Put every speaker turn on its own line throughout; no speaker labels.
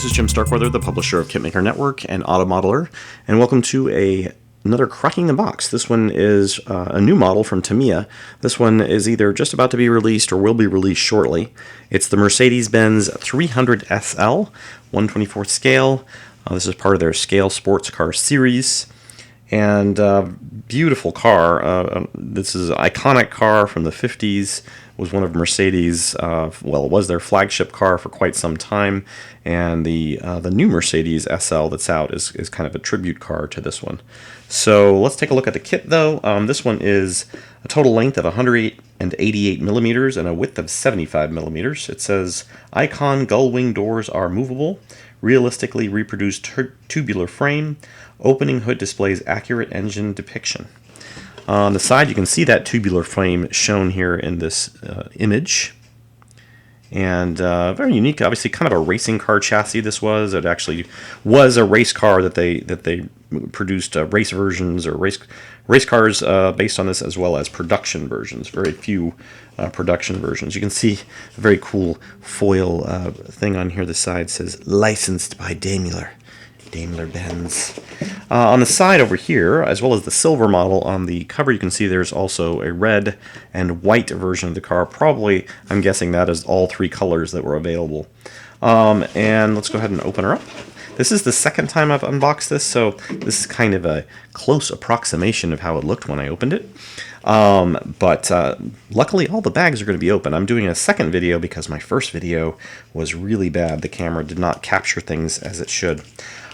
this is Jim Starkweather, the publisher of Kitmaker Network and Auto Modeler, and welcome to another Cracking the Box. This one is a new model from Tamiya. This one is either just about to be released or will be released shortly. It's the Mercedes-Benz 300SL, 1/24th scale. This is part of their scale sports car series. And beautiful car. This is an iconic car from the 50s. Was one of Mercedes, well, it was their flagship car for quite some time. And the new Mercedes SL that's out is kind of a tribute car to this one. So let's take a look at the kit, though. This one is a total length of 188 millimeters and a width of 75 millimeters. It says, Icon gull wing doors are movable. Realistically reproduced tubular frame. Opening hood displays accurate engine depiction. On the side, you can see that tubular frame shown here in this image. And very unique, obviously kind of a racing car chassis this was. It actually was a race car that they produced race versions or race cars based on this, as well as production versions. Very few production versions. You can see a very cool foil thing on here. The side says licensed by Daimler-Benz. On the side over here, as well as the silver model on the cover, you can see there's also a red and white version of the car. Probably, I'm guessing that is all three colors that were available. And let's go ahead and open her up. This is the second time I've unboxed this, so this is kind of a close approximation of how it looked when I opened it. But luckily all the bags are going to be open. I'm doing a second video because my first video was really bad. The camera did not capture things as it should.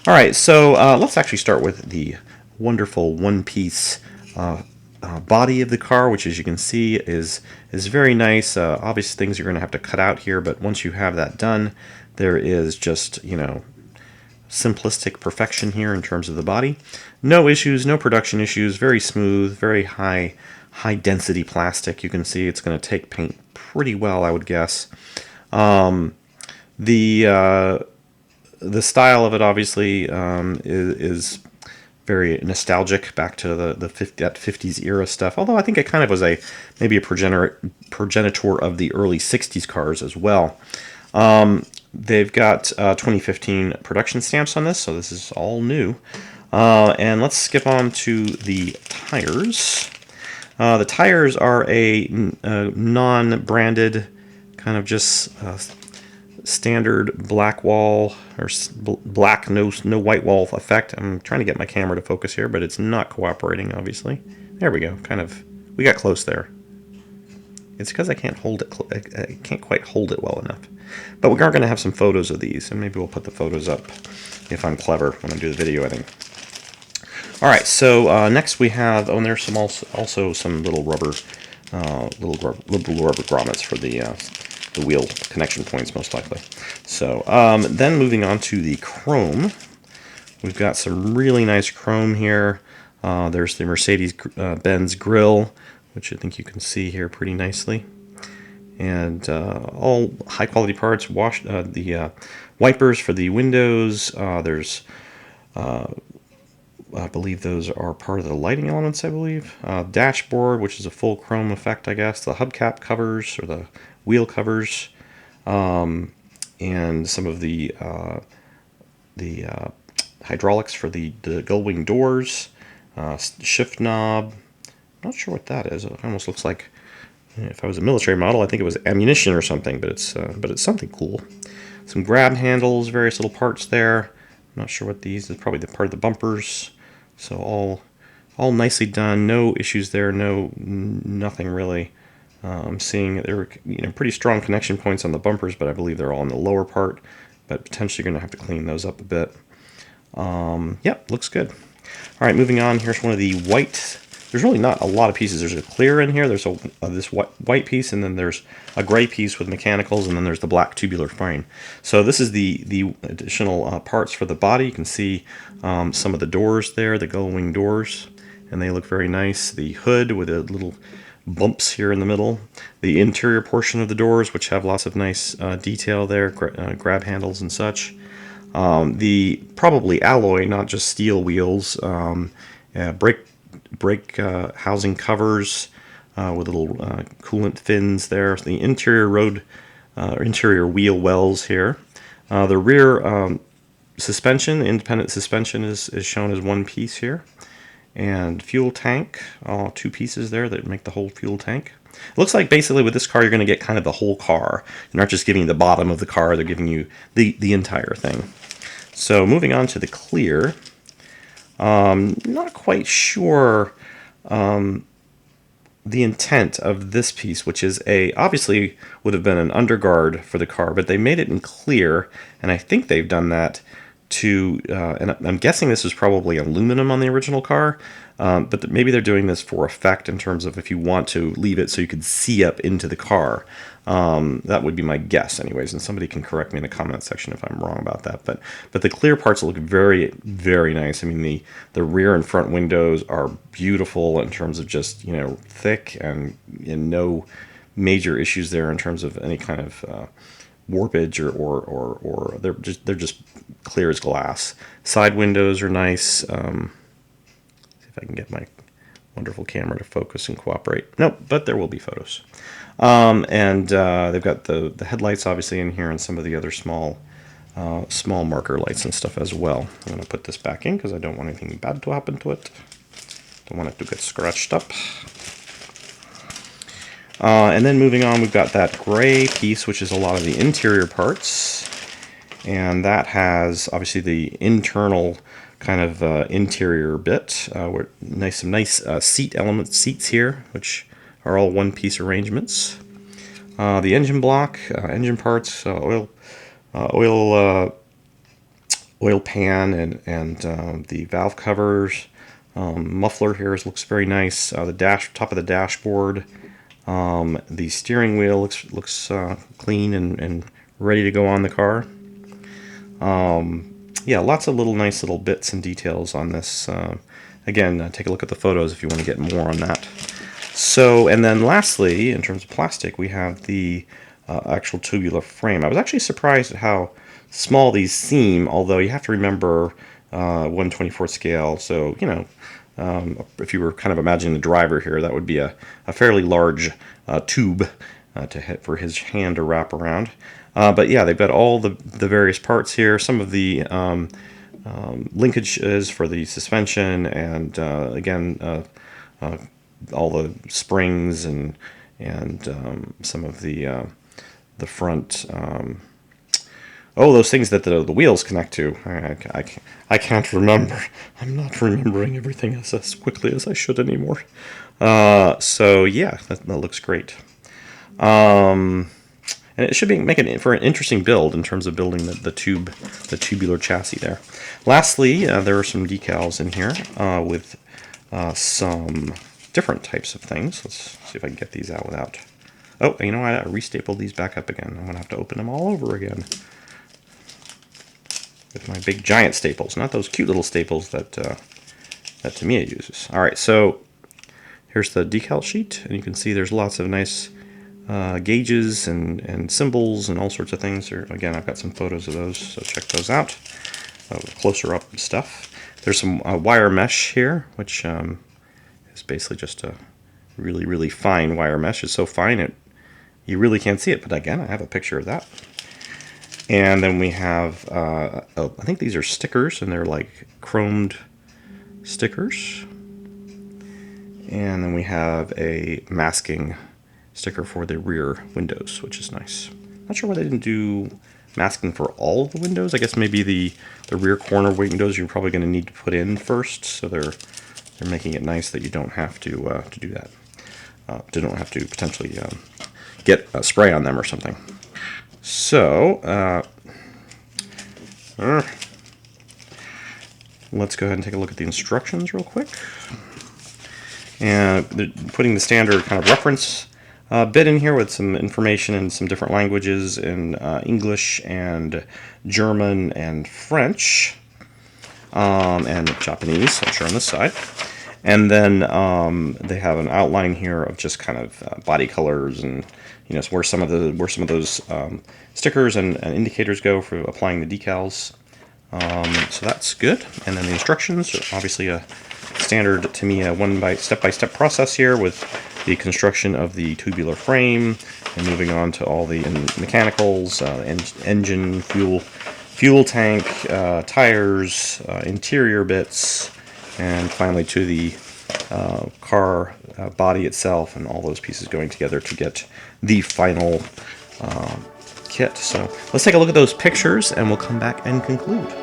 Alright, so let's actually start with the wonderful one-piece body of the car, which, as you can see, is very nice. Obvious things you're going to have to cut out here, but once you have that done, there is just, you know, simplistic perfection here in terms of the body. No issues, no production issues, very smooth, very high density plastic. You can see it's going to take paint pretty well, I would guess. The style of it obviously is very nostalgic, back to that 50s era stuff. Although I think it kind of was maybe a progenitor of the early 60s cars as well. They've got 2015 production stamps on this, so this is all new. And let's skip on to the tires. The tires are a non-branded, kind of just standard black wall, or black, no white wall effect. I'm trying to get my camera to focus here, but it's not cooperating, obviously. There we go. Kind of, we got close there. It's because I can't hold it. I can't quite hold it well enough. But we are going to have some photos of these, and maybe we'll put the photos up if I'm clever when I do the video editing. All right. So next we have, and there's some also some little rubber, little rubber grommets for the wheel connection points, most likely. So then moving on to the chrome, we've got some really nice chrome here. There's the Mercedes-Benz grille, which I think you can see here pretty nicely. And all high-quality parts. The wipers for the windows. There's, I believe those are part of the lighting elements, I believe. Dashboard, which is a full chrome effect, I guess. The hubcap covers, or the wheel covers. And some of the hydraulics for the gull wing doors. Shift knob. Not sure what that is. It almost looks like, if I was a military model, I think it was ammunition or something, but it's something cool. Some grab handles, various little parts there. I'm not sure what these is. Probably the part of the bumpers. So all nicely done. No issues there. Nothing really. I'm seeing there were, pretty strong connection points on the bumpers, but I believe they're all in the lower part. But potentially going to have to clean those up a bit. Yep, looks good. All right, moving on. Here's one of the white. There's really not a lot of pieces. There's a clear in here. There's this white piece, and then there's a gray piece with mechanicals, and then there's the black tubular frame. So this is the additional parts for the body. You can see some of the doors there, the gull wing doors, and they look very nice. The hood with the little bumps here in the middle. The interior portion of the doors, which have lots of nice detail there, grab handles and such. The probably alloy, not just steel wheels. Brake housing covers with little coolant fins there. The interior interior wheel wells here. The rear suspension, independent suspension, is shown as one piece here. And fuel tank, two pieces there that make the whole fuel tank. It looks like basically with this car you're going to get kind of the whole car. They're not just giving you the bottom of the car, they're giving you the entire thing. So moving on to the clear. Not quite sure the intent of this piece, which is obviously would have been an underguard for the car, but they made it in clear, and I think they've done that to, and I'm guessing this is probably aluminum on the original car, but maybe they're doing this for effect in terms of if you want to leave it so you could see up into the car. That would be my guess anyways, and somebody can correct me in the comment section if I'm wrong about that. But the clear parts look very, very nice. I mean, the rear and front windows are beautiful in terms of just, thick and no major issues there in terms of any kind of warpage or they're just clear as glass. Side windows are nice. See if I can get my wonderful camera to focus and cooperate. Nope, but there will be photos. And they've got the headlights obviously in here and some of the other small marker lights and stuff as well. I'm going to put this back in because I don't want anything bad to happen to it. Don't want it to get scratched up. And then moving on, we've got that gray piece, which is a lot of the interior parts. And that has obviously the internal kind of interior bit. Some nice seats here, which are all one-piece arrangements. The engine block, engine parts, oil pan, and the valve covers. Muffler here looks very nice. The top of the dashboard. The steering wheel looks clean and ready to go on the car. Yeah, lots of nice little bits and details on this. Again, take a look at the photos if you want to get more on that. So, and then lastly, in terms of plastic, we have the actual tubular frame. I was actually surprised at how small these seem, although you have to remember 1/24 scale. So, if you were kind of imagining the driver here, that would be a fairly large tube for his hand to wrap around. But yeah, they've got all the various parts here. Some of the linkages for the suspension, and again, all the springs and some of the front. Those things that the wheels connect to. I can't remember. I'm not remembering everything as quickly as I should anymore. So yeah, that looks great. And it should make it for an interesting build in terms of building the tubular chassis there. Lastly, there are some decals in here with some different types of things. Let's see if I can get these out without... Oh, you know what? I restapled these back up again. I'm going to have to open them all over again with my big giant staples, not those cute little staples that Tamiya uses. All right, so here's the decal sheet, and you can see there's lots of nice gauges and symbols and all sorts of things. Again, I've got some photos of those, so check those out. Closer up stuff. There's some wire mesh here, which is basically just a really, really fine wire mesh. It's so fine you really can't see it, but again, I have a picture of that. And then we have, I think these are stickers, and they're like chromed stickers. And then we have a masking sticker for the rear windows, which is nice. Not sure why they didn't do masking for all of the windows. I guess maybe the rear corner windows you're probably going to need to put in first, so they're making it nice that you don't have to do that. You don't have to potentially get a spray on them or something. So let's go ahead and take a look at the instructions real quick. And they're putting the standard kind of reference bit in here with some information in some different languages in English and German and French and Japanese, I'm sure on this side. And then they have an outline here of just kind of body colors and where some of those stickers and indicators go for applying the decals. So that's good. And then the instructions are obviously a standard Tamiya step-by-step process here with the construction of the tubular frame, and moving on to all the mechanicals, engine, fuel tank, tires, interior bits, and finally to the car body itself, and all those pieces going together to get the final kit. So let's take a look at those pictures and we'll come back and conclude.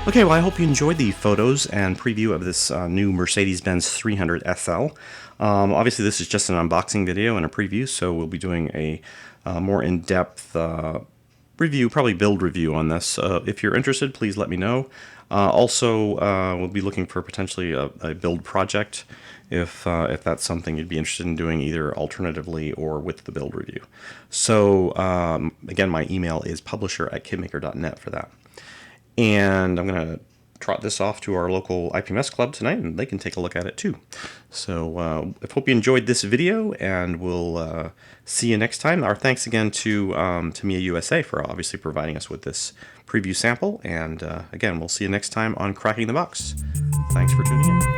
Okay, well, I hope you enjoyed the photos and preview of this new Mercedes-Benz 300SL. Obviously, this is just an unboxing video and a preview, so we'll be doing a more in-depth review, probably build review on this. If you're interested, please let me know. Also, we'll be looking for potentially a build project if that's something you'd be interested in doing, either alternatively or with the build review. So, again, my email is publisher@kitmaker.net for that. And I'm going to trot this off to our local IPMS club tonight, and they can take a look at it too. So I hope you enjoyed this video, and we'll see you next time. Our thanks again to Tamiya USA for obviously providing us with this preview sample, and again, we'll see you next time on Cracking the Box. Thanks for tuning in.